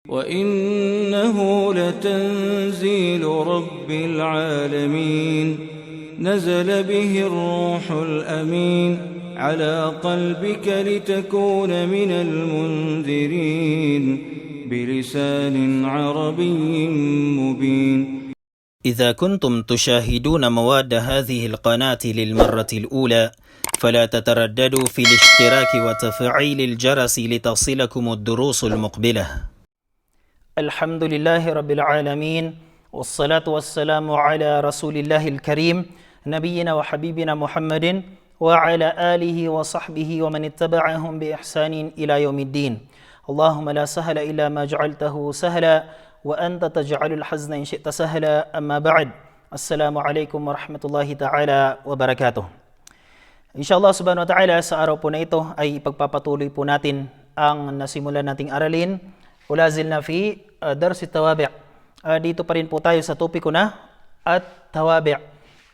وإنه لتنزيل رب العالمين نزل به الروح الأمين على قلبك لتكون من المنذرين بلسان عربي مبين. إذا كنتم تشاهدون مواد هذه القناة للمرة الأولى فلا تترددوا في الاشتراك وتفعيل الجرس لتصلكم الدروس المقبلة. الحمد لله رب العالمين والصلاة والسلام على رسول الله الكريم نبينا وحبيبنا محمد وعلى آله وصحبه ومن اتبعهم بإحسان إلى يوم الدين. اللهم لا سهل إلا ما جعلته سهلا وأنت تجعل الحزن إن شئت سهلا. أما بعد. السلام عليكم ورحمة الله تعالى وبركاته. Inshallah subhanahu wa ta'ala, sa araw po na ito ay ipagpapatuloy po natin ang nasimulan nating aralin. Ulazil na fi darsi tawabi'. Dito pa rin po tayo sa topiko na at tawabi'.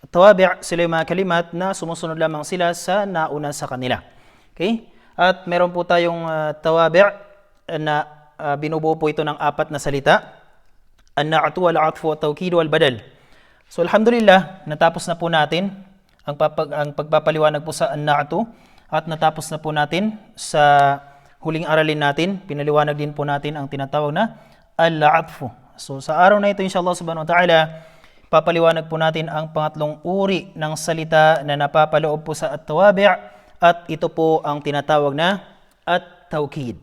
Tawabi' sila yung mga kalimat na sumusunod lamang sila sa nauna sa kanila. Okay? At meron po tayong tawabi' na binubuo po ito ng 4 na salita. An-na'tu wal-'atfu wat-tawkid wal-badal. So alhamdulillah, natapos na po natin ang pagpapaliwanag po sa an-na'tu at natapos na po natin sa huling aralin natin. Pinaliwanag din po natin ang tinatawag na al-'atfu. So sa araw na ito inshallah subhanahu wa ta'ala, papaliwanag po natin ang pangatlong uri ng salita na napapaloob po sa at-tawabi' at ito po ang tinatawag na at-tawkid.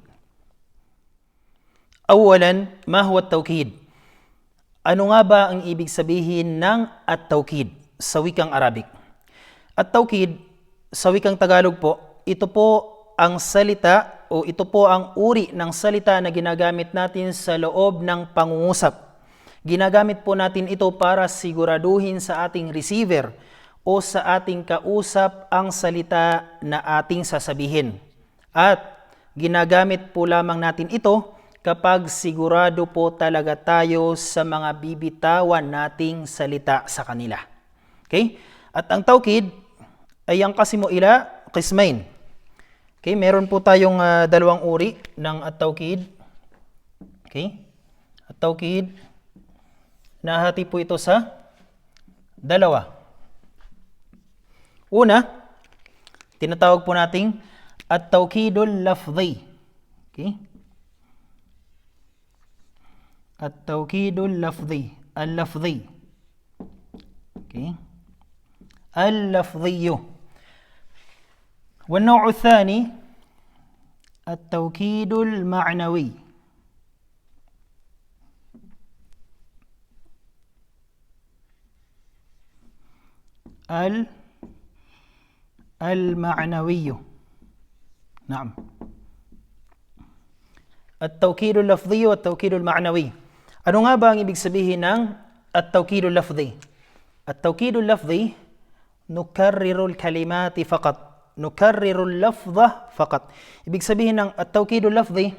Awalan, ma huwa at-tawkid? Ano nga ba ang ibig sabihin ng at-tawkid sa wikang Arabic? At-tawkid sa wikang Tagalog po, ito po ang salita o ito po ang uri ng salita na ginagamit natin sa loob ng pangungusap. Ginagamit po natin ito para siguraduhin sa ating receiver o sa ating kausap ang salita na ating sasabihin. At ginagamit po lamang natin ito kapag sigurado po talaga tayo sa mga bibitawan nating salita sa kanila. Okay? At ang tawkid ay ang kasimo ila qismain. Okay, meron po tayong dalawang uri ng at-tawkid. Okay? At-tawkid, nahati po ito sa dalawa. Una, tinatawag po nating at-tawkidul lafzi. Okay? At-tawkidul lafzi, al-lafzi. Okay? Al-lafziyu. والنوع الثاني التوكيد المعنوي. المعنوي. نعم. التوكيد اللفظي والتوكيد المعنوي. Ano nga ba ang ibig sabihin ng التوكيد اللفظي? التوكيد اللفظي نكرر الكلمات فقط. نكرر اللفظ فقط. Ibig sabihin ng at-tawkid al-lafzi,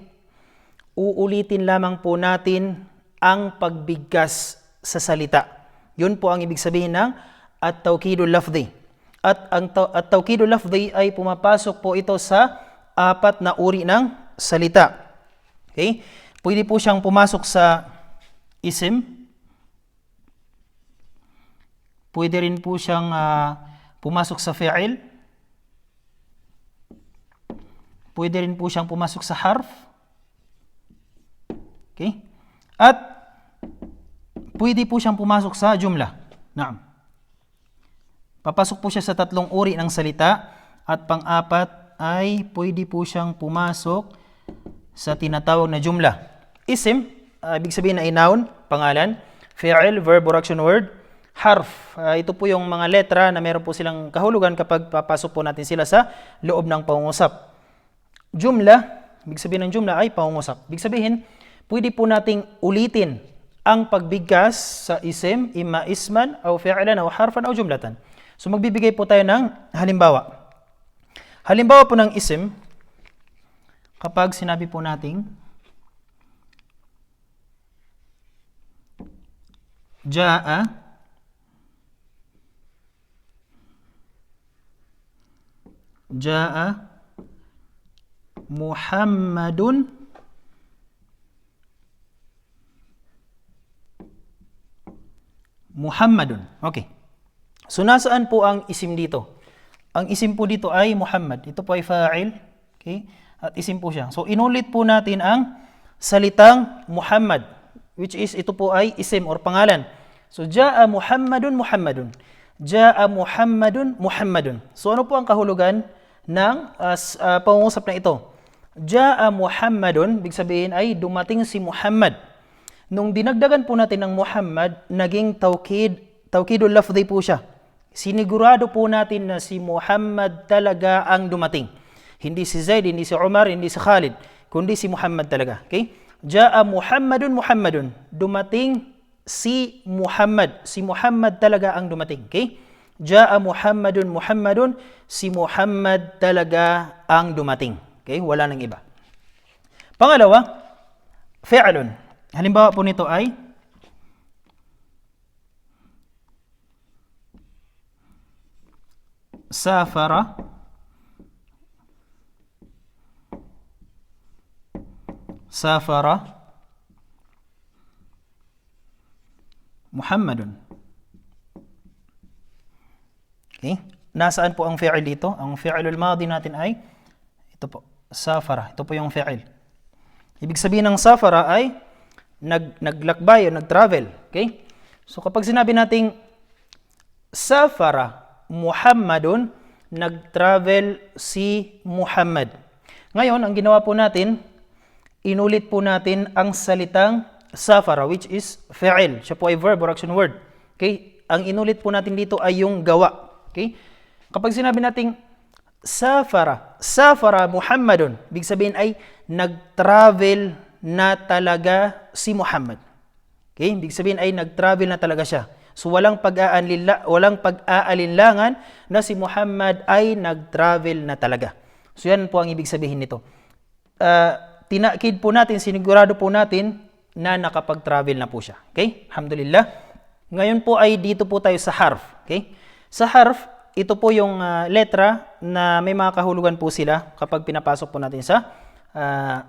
uulitin lamang po natin ang pagbigkas sa salita. Yun po ang ibig sabihin ng at-tawkid al-lafzi. At ang at-tawkid al-lafzi ay pumapasok po ito sa 4 na uri ng salita. Okay? Pwede po siyang pumasok sa isim. Pwede rin po siyang pumasok sa fi'il. Pwede rin po siyang pumasok sa harf. Okay? At pwede po siyang pumasok sa jumla. Naam. Papasok po siya sa 3 uri ng salita. At pang-4 ay pwede po siyang pumasok sa tinatawag na jumla. Isim, ibig sabihin na noun, pangalan. Fi'il, verb or action word. Harf, ito po yung mga letra na meron po silang kahulugan kapag papasok po natin sila sa loob ng pangungusap. Jumla, ibig sabihin ng jumla ay pangungusap. Ibig sabihin, pwede po nating ulitin ang pagbigkas sa isim, imma isman, o fi'lan, o harfan, o jumlatan. So magbibigay po tayo ng halimbawa. Halimbawa po ng isim, kapag sinabi po nating Ja'a Muhammadun Muhammadun. Okay. So nasaan po ang isim dito? Ang isim po dito ay Muhammad. Ito po ay fa'il. Okay? At isim po siya. So inulit po natin ang salitang Muhammad, which is ito po ay isim or pangalan. So ja'a Muhammadun Muhammadun. Ja'a Muhammadun Muhammadun. So ano po ang kahulugan ng pangungusap na ito? Ja'a Muhammadun, big sabihin ay dumating si Muhammad. Nung dinagdagan po natin ng Muhammad, naging tawkidul lafzi po siya. Sinigurado po natin na si Muhammad talaga ang dumating. Hindi si Zaid, hindi si Umar, hindi si Khalid, kundi si Muhammad talaga. Okay? Ja'a Muhammadun Muhammadun. Dumating si Muhammad. Si Muhammad talaga ang dumating. Okay? Ja'a Muhammadun Muhammadun. Si Muhammad talaga ang dumating. Okay? Wala nang iba. Pangalawa, fi'lun. Halimbawa po nito ay safara Muhammadun. Okay? Nasaan po ang fi'il dito? Ang fi'ilul madi natin ay ito po, safara. Ito po yung fi'il. Ibig sabihin ng safara ay naglakbay o nag-travel. Okay? So kapag sinabi nating safara Muhammadun, nag-travel si Muhammad. Ngayon, ang ginawa po natin, inulit po natin ang salitang safara, which is fi'il. Siya po ay verb or action word. Okay? Ang inulit po natin dito ay yung gawa. Okay? Kapag sinabi nating safara Muhammadun, ibig sabihin ay nag-travel na talaga si Muhammad. Okay? Ibig sabihin ay nag-travel na talaga siya. So walang pag-aalinlangan na si Muhammad ay nag-travel na talaga. So yan po ang ibig sabihin nito. Tinakid po natin, sinigurado po natin na nakapag-travel na po siya. Okay? Alhamdulillah. Ngayon po ay dito po tayo sa harf. Okay? Sa harf, ito po yung letra na may mga kahulugan po sila kapag pinapasok po natin sa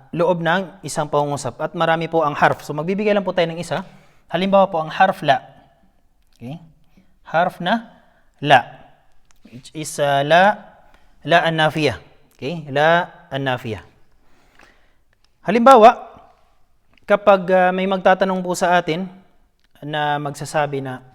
loob ng isang pangungusap. At marami po ang harf. So magbibigay lang po tayo ng isa. Halimbawa po ang harf la. Okay? Harf na la. Which is la an-nafiyah. Okay? La an-nafiyah. Halimbawa, kapag may magtatanong po sa atin na magsasabi na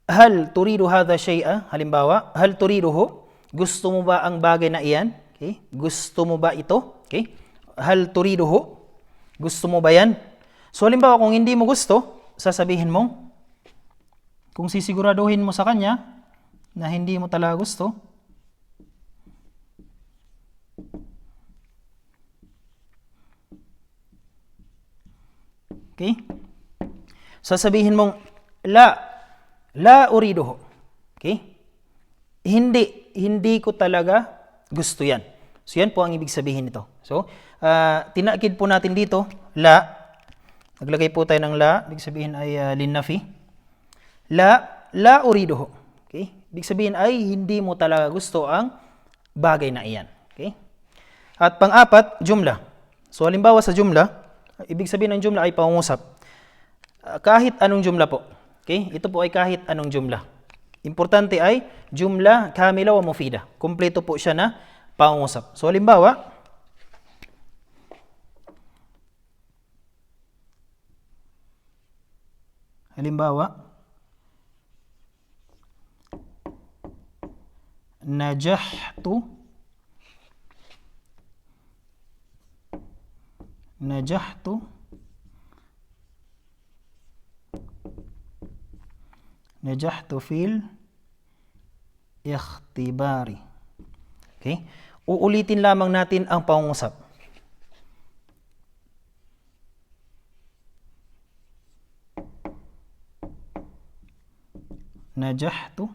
hal turidu hadha shay'a, halimbawa, hal turiduhu, gusto mo ba ang bagay na iyan? Okay? Gusto mo ba ito? Okay? Hal turiduhu, gusto mo ba yan? So halimbawa, kung hindi mo gusto, sasabihin mo, kung sisiguraduhin mo sa kanya na hindi mo talaga gusto, okay? Sasabihin mong, la uriduhu. Okay? Hindi ko talaga gusto yan. So yan po ang ibig sabihin nito. So, tinakid po natin dito, la. Naglagay po tayo ng la. Ibig sabihin ay linnafi. La uriduhu. Okay? Ibig sabihin ay hindi mo talaga gusto ang bagay na iyan. Okay? At pang-apat, jumla. So halimbawa sa jumla, ibig sabihin ng jumla ay pangungusap. Kahit anong jumla po. Okay? Ito po ay kahit anong jumla. Importante ay jumla kamila wa mufida. Kumpleto po siya na pangungusap. So halimbawa, najahtu fil ikhtibari. Okay? Uulitin lamang natin ang pangungusap. Najahtu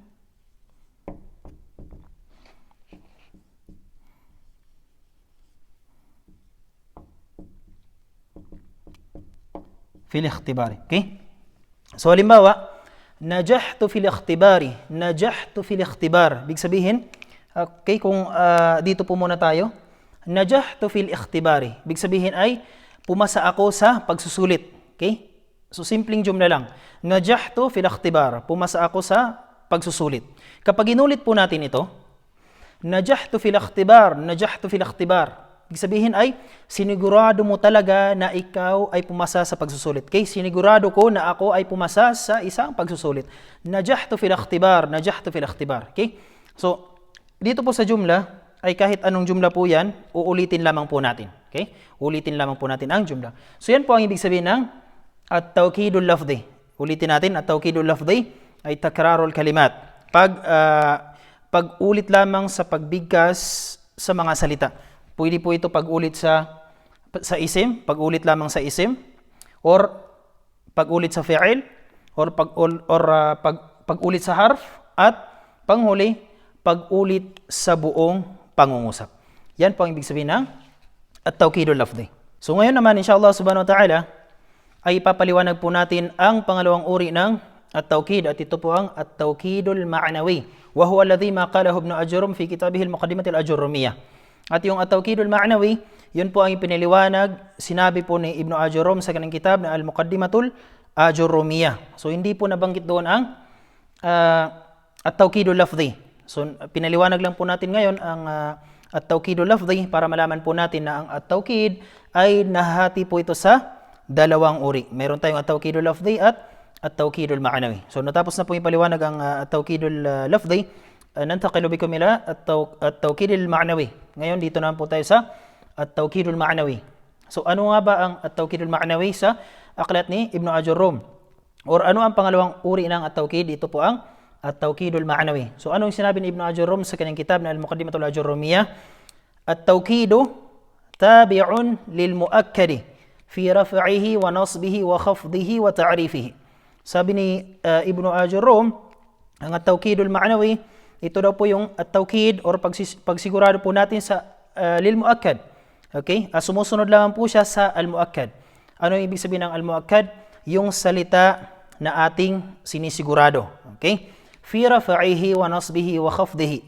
fil ikhtibari. Okay? So halimbawa, najahtu fil ikhtibari. Najahtu fil ikhtibar. Ibig sabihin, okay, kung dito po muna tayo, najahtu fil ikhtibari. Ibig sabihin ay pumasa ako sa pagsusulit. Okay? So simpleng jumla lang. Najahtu fil ikhtibar. Pumasa ako sa pagsusulit. Kapag inulit po natin ito, najahtu fil ikhtibar, najahtu fil ikhtibar. Ibig sabihin ay, sinigurado mo talaga na ikaw ay pumasa sa pagsusulit. Okay? Sinigurado ko na ako ay pumasa sa isang pagsusulit. Najahtu fil ikhtibar, najahtu fil ikhtibar. Okay? So, dito po sa jumla, ay kahit anong jumla po yan, uulitin lamang po natin. Okay? Ulitin lamang po natin ang jumla. So, yan po ang ibig sabihin ng at-tawkidul lafzi. Ulitin natin, at-tawkidul lafzi ay takrarul kalimat. Pag-ulit lamang sa pagbigkas sa mga salita. Pwede po ito pag-ulit sa isim, pag-ulit lamang sa isim, or pag-ulit sa fi'il, or pag-ulit sa harf, at panghuli, pag-ulit sa buong pangungusap. Yan po ang ibig sabihin ng at-tawkidul lafzi. So ngayon naman, insyaAllah subhanahu wa ta'ala, ay ipapaliwanag po natin ang pangalawang uri ng at-tawkid, at ito po ang at-tawkidul ma'nawi. Wa huwa alladhi ma qalahu Ibn Ajurrum fi kitabih al-Muqaddimah al-Ajurrumiyyah. At yung at-tawkidul ma'nawi, yun po ang ipiniliwanag, sinabi po ni Ibn Ajurrum sa kanyang kitab na al-Muqaddimatul Ajurrumiyyah. So hindi po nabanggit doon ang at-tawkidul lafzi. So pinaliwanag lang po natin ngayon ang at-tawkidul lafzi para malaman po natin na ang at-tawkid ay nahati po ito sa dalawang uri. Meron tayong at-tawkidul lafzi at at-tawkidul ma'nawi. So natapos na po ipaliwanag ang at-tawkidul lafzi. Nantaqilu bikum ila at-tawkidul ma'nawi. Ngayon dito naman po tayo sa at-tawkidul ma'nawi. So ano nga ba ang at-tawkidul ma'nawi sa aklat ni Ibn Ajurrum? Or ano ang pangalawang uri ng at-tawkid? Ito po ang at-tawkidul ma'nawi. So ano yung sinabi ni Ibn Ajurrum sa kanyang kitab na al-Muqaddimatul Ajurrumiyyah? At-tawkidu tabi'un lil mu'akkadi fi raf'ihi wa nasbihi wa khafdihi wa ta'rifihi. Sabi ni Ibn Ajurrum, ang at-tawkidul ma'nawi, ito daw po yung at-tawkid or pagsigurado po natin sa lil muakkad. Okay? Sumusunod lamang po siya sa al-muakkad. Ano yung ibig sabihin ng al-muakkad? Yung salita na ating sinisigurado. Okay? Fi raf'ihi wa nasbihi wa khafdihi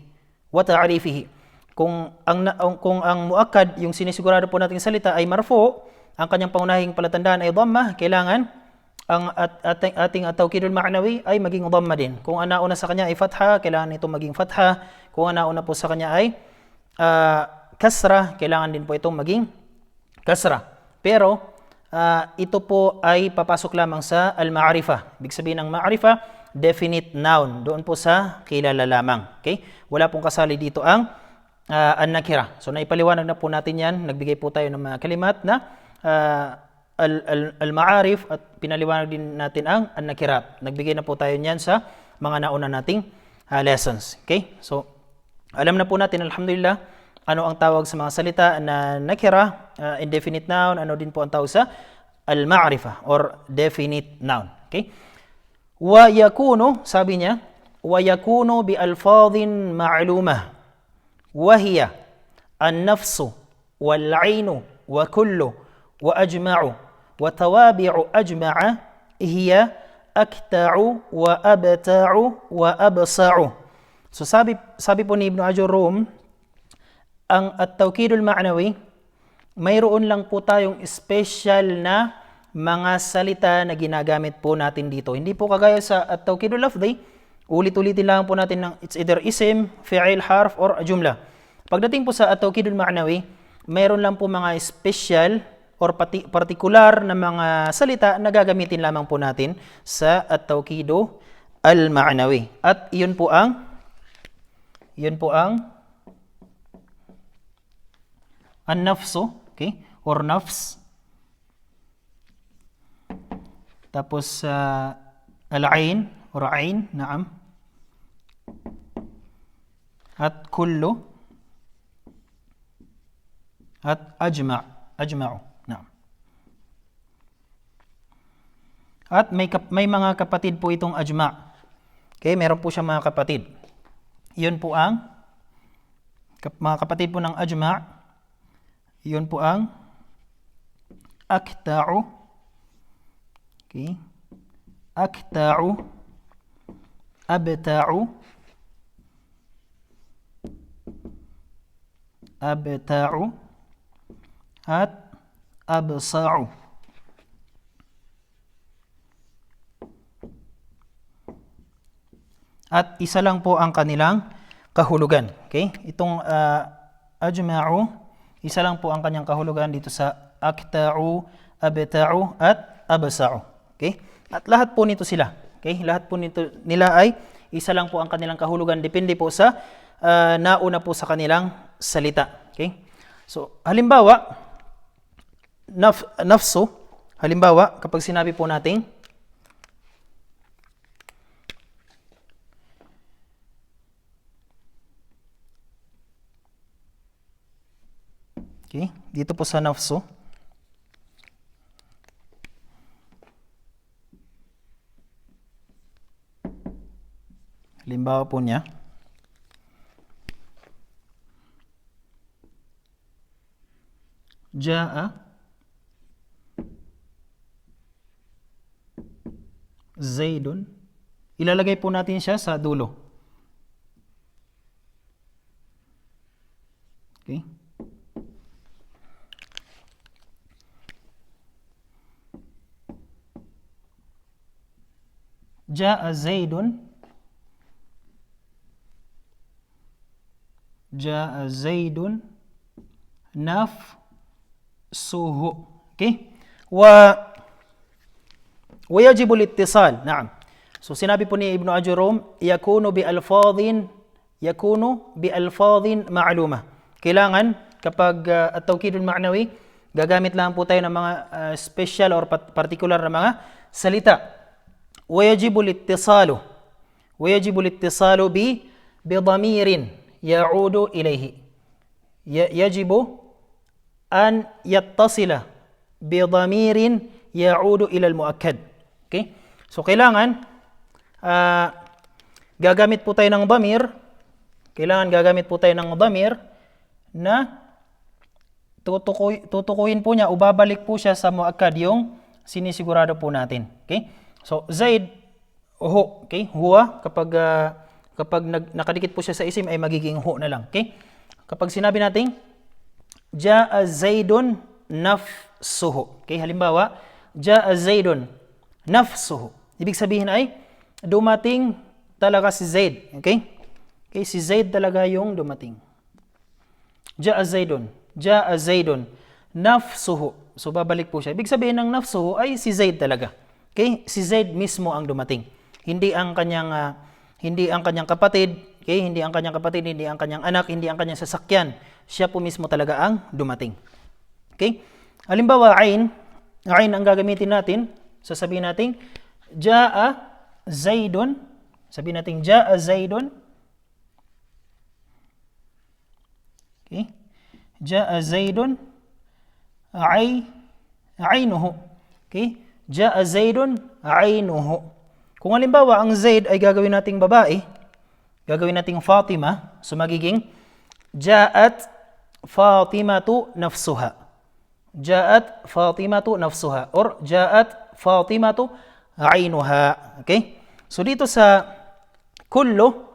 wa ta'rifihi. Kung ang muakkad, yung sinisigurado po nating salita ay marfu, ang kanyang pangunahing palatandaan ay dhamma, kailangan ang ating at-tawkidul ma'nawi ay maging dhamma din. Kung ang nauna sa kanya ay fatha, kailangan ito maging fatha. Kung ang nauna po sa kanya ay kasra, kailangan din po itong maging kasra. Pero ito po ay papasok lamang sa al-ma'rifah. Ibig sabihin ng ma'rifah, definite noun. Doon po sa kilala lamang. Okay? Wala pong kasali dito ang an-nakira. So naipaliwanag na po natin yan. Nagbigay po tayo ng mga kalimat na al-ma'arif at pinaliwanag din natin ang an-nakirat. Nagbigay na po tayo niyan sa mga nauna nating lessons. Okay? So, alam na po natin, alhamdulillah, ano ang tawag sa mga salita na nakira, indefinite noun, ano din po ang tawag sa al-ma'rifah or definite noun. Okay? Wa yakunu, sabi niya, wa yakunu bi alfadhin ma'lumah wa hiya an-nafsu wal-'ainu wa kullu wa ajma'u wa tawabi'u ajma'a hiya akta'u wa abta'u wa absa'u. So sabi po ni Ibn Ajurrum, ang at-tawkidul ma'nawi, mayroon lang po tayong special na mga salita na ginagamit po natin dito. Hindi po kagaya sa at-tawkidul lafzi, ulit-ulitin lang po natin ng it's either isim, fi'il, harf, or jumla. Pagdating po sa at-tawkidul ma'nawi, mayroon lang po mga special or partikular na mga salita na gagamitin lamang po natin sa at-tawkidu al-ma'nawi. At yun po ang an-nafsu, okay? Or nafs. Tapos al-ain or ain, naam. At kullu. At ajma'u. Naam. At may mga kapatid po itong ajma'. Okay, meron po siyang mga kapatid. Yun po ang mga kapatid po ng ajma'. Yun po ang akta'u. Okay. Akta'u, abta'u, at absa'u. at isa lang po ang kanilang kahulugan. Okay? Itong ajma'u, isa lang po ang kanyang kahulugan dito sa akta'u, abta'u, at absa'u. Okay? At lahat po nito sila. Okay? Lahat po nito nila ay isa lang po ang kanilang kahulugan. Depende po sa nauna po sa kanilang salita. Okay? So, halimbawa, nafsu, halimbawa, kapag sinabi po natin, okay, dito po sa nafsu, halimbawa po niya, Ja'a Zaidun. Ilalagay po natin siya sa dulo. Okay? Ja'a Zaidun. Ja'a Zaidun nafsuhu. Okay? ويجب الاتصال. نعم. So sinabi po ni Ibn Ajurum, yakunu bi alfadhin ma'lumah. Kailangan kapag at-tawkidul ma'nawi, gagamit lang po tayo ng mga special or particular na mga salita. ويجب الاتصال بضمير يعود إليه. يجب أن يتصل بضمير يعود إلى المؤكد. Okay? So kailangan gagamit po tayo ng dhamir. Kailangan gagamit po tayo ng dhamir na tutukuyin po niya o babalik po siya sa muakkad yung sinisigurado po natin. Okay? So Zaid, hu, okay? Huwa, kapag nakadikit po siya sa isim ay magiging hu na lang. Okay? Kapag sinabi natin Ja'a Zaidun nafsuhu. Okay? Halimbawa, Ja'a Zaidun nafsuhu. Ibig sabihin ay dumating talaga si Zaid. Okay? Okay, si Zaid talaga yung dumating. Ja'a Zaidun nafsuhu. So babalik po siya. Ibig sabihin ng nafsuhu ay si Zaid talaga. Okay? Si Zaid mismo ang dumating. Hindi ang kanyang kapatid, okay? Hindi ang kanyang kapatid, hindi ang kanyang anak, hindi ang kanyang sasakyan. Siya po mismo talaga ang dumating. Okay? Halimbawa, ain ang gagamitin natin. Sasabihin natin Ja'a Zaidun. Sabihin natin Ja'a Zaidun. Okay? Ja'a Zaidun ainuhu. Okay? Ja'a Zaidun ainuhu. Kung halimbawa ang Zaid ay gagawin nating babae, gagawin nating Fatima, so magiging Ja'at Fatimatu nafsuha. Ja'at Fatimatu nafsuha or Ja'at Fatimatu ainuha. Okay? So dito sa kullo,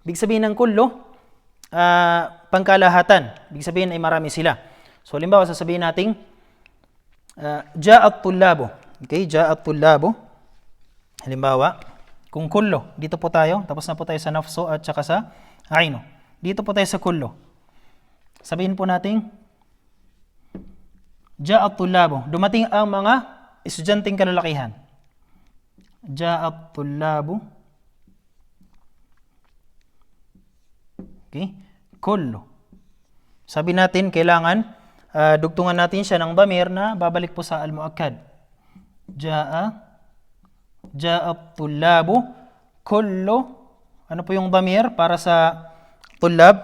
ibig sabihin ng kullo, pangkalahatan. Ibig sabihin ay marami sila. So halimbawa sasabihin natin Ja'at tullabu. Okay? Ja'at tullabu. Halimbawa, kung kullo, dito po tayo, tapos na po tayo sa nafsu at saka sa aino. Dito po tayo sa kullo. Sabihin po natin, Ja'at tullabu. Dumating ang mga estudyanteng kalalakihan. Ja'at tullabu. Okay? Kullo. Sabi natin, kailangan dugtungan natin siya ng dhamir na babalik po sa al-muakkad. Ja'at tullabu kullu. Ano po yung dhamir para sa tullab?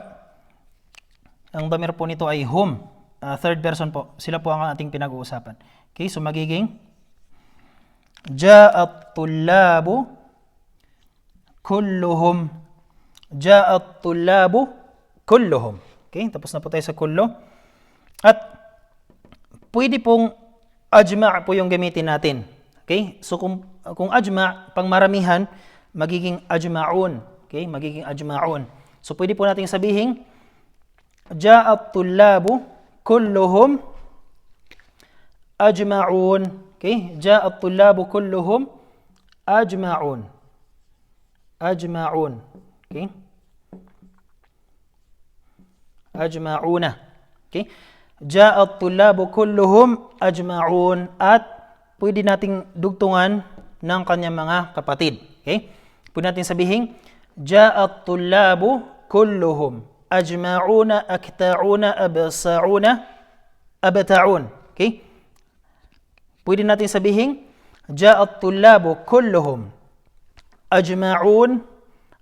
Ang dhamir po nito ay hum. Third person po. Sila po ang ating pinag-uusapan. Okay, so magiging Ja'at tullabu kulluhum. Ja'at tullabu kulluhum. Okay, tapos na po tayo sa kullo. At pwede pong ajma' po yung gamitin natin. Okay? So kung ajma' pang maramihan, magiging ajma'un. Okay? Magiging ajma'un. So pwede po nating sabihin Ja'at tullabu kulluhum ajma'un. Okay? Ja'at tullabu kulluhum ajma'un. Ajma'un. Okay? Ajma'una. Okay? Ja'a at-tullabu kulluhum ajma'un. At pwede nating dugtungan ng kanyang mga kapatid. Okay? Pwede natin sabihin, Ja'a at-tullabu kulluhum ajma'una akta'una absa'una abta'un. Okay? Pwede natin sabihin, Ja'a at-tullabu kulluhum ajma'un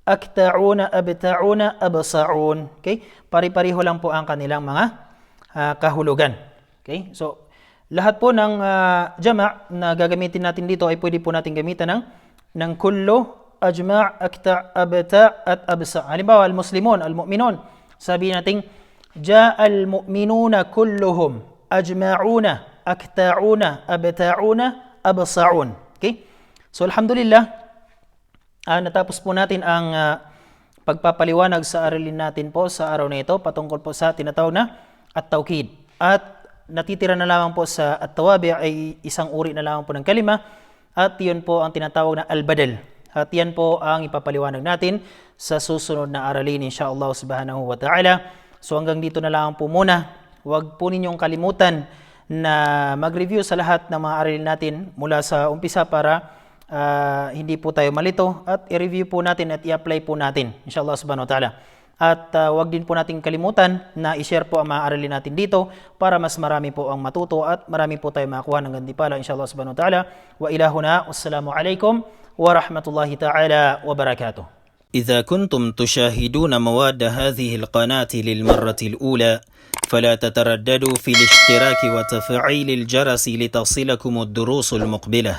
akta'una abta'una absa'un. Okay? Pari-pariho lang po ang kanilang mga kahulugan. Okay? So, lahat po ng jama' na gagamitin natin dito ay pwede po natin gamitan ng kullu, ajma', akta', abta' at absa'. Halimbawa, al-muslimun, al-mu'minun. Sabi natin, ja'al mu'minuna kulluhum ajma'una akta'una abta'una absa'un. Okay? So, alhamdulillah, natapos po natin ang pagpapaliwanag sa aralin natin po sa araw na ito patungkol po sa tinatawag na at-tawkid. At natitira na lamang po sa at-tawabi' ay isang uri na lamang po ng kalima at yun po ang tinatawag na al-badal. At yan po ang ipapaliwanag natin sa susunod na aralin insyaallah subhanahu wa ta'ala. So hanggang dito na lang po muna. Huwag po ninyong kalimutan na mag-review sa lahat ng mga aralin natin mula sa umpisa para hindi po tayo malito at i-review po natin at i-apply po natin insyaallah subhanahu wa ta'ala. At wag din po nating kalimutan na i-share po ang mga aralin natin dito para mas marami po ang matuto at marami po tayo makakuha ng gantimpala insyaallah subhanahu wa ta'ala. Wa ilahuna wassalamu alaikum wa rahmatullahi ta'ala wa barakatuh. إذا كنتم تشاهدون مواد هذه القناة للمرة الأولى فلا تترددوا في الاشتراك وتفعيل الجرس لتصلكم الدروس المقبلة.